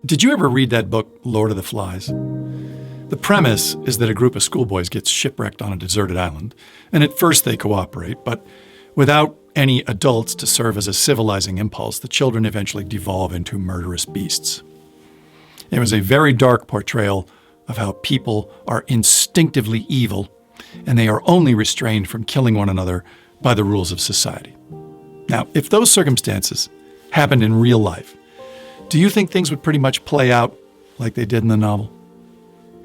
Did you ever read that book, Lord of the Flies? The premise is that a group of schoolboys gets shipwrecked on a deserted island, and at first they cooperate, but without any adults to serve as a civilizing impulse, the children eventually devolve into murderous beasts. It was a very dark portrayal of how people are instinctively evil, and they are only restrained from killing one another by the rules of society. Now, if those circumstances happened in real life, do you think things would pretty much play out like they did in the novel?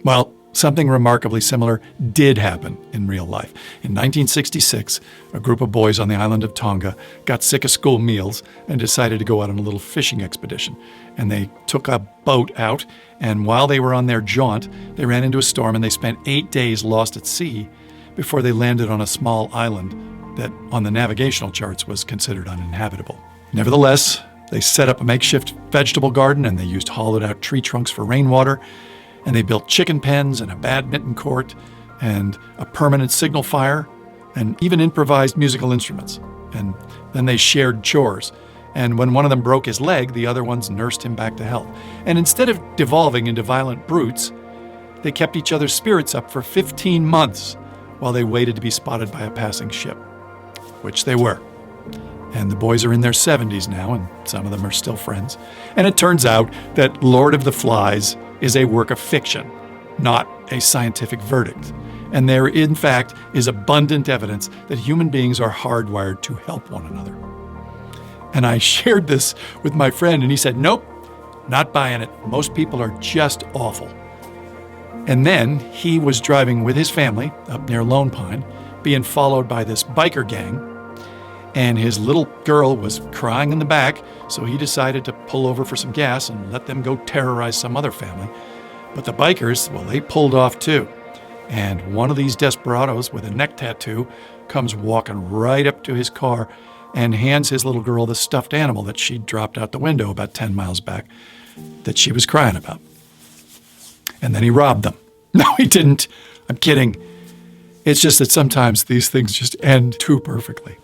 Well, something remarkably similar did happen in real life. In 1966, a group of boys on the island of Tonga got sick of school meals and decided to go out on a little fishing expedition. And they took a boat out, and while they were on their jaunt, they ran into a storm and they spent 8 days lost at sea before they landed on a small island that on the navigational charts was considered uninhabitable. Nevertheless, they set up a makeshift vegetable garden, and they used hollowed-out tree trunks for rainwater, and they built chicken pens and a badminton court and a permanent signal fire and even improvised musical instruments. And then they shared chores. And when one of them broke his leg, the other ones nursed him back to health. And instead of devolving into violent brutes, they kept each other's spirits up for 15 months while they waited to be spotted by a passing ship, which they were. And the boys are in their 70s now, and some of them are still friends. And it turns out that Lord of the Flies is a work of fiction, not a scientific verdict. And there, in fact, is abundant evidence that human beings are hardwired to help one another. And I shared this with my friend, and he said, "Nope, not buying it. Most people are just awful." And then he was driving with his family up near Lone Pine, being followed by this biker gang. And his little girl was crying in the back, so he decided to pull over for some gas and let them go terrorize some other family. But the bikers, well, they pulled off too. And one of these desperados with a neck tattoo comes walking right up to his car and hands his little girl the stuffed animal that she'd dropped out the window about 10 miles back that she was crying about. And then he robbed them. No, he didn't. I'm kidding. It's just that sometimes these things just end too perfectly.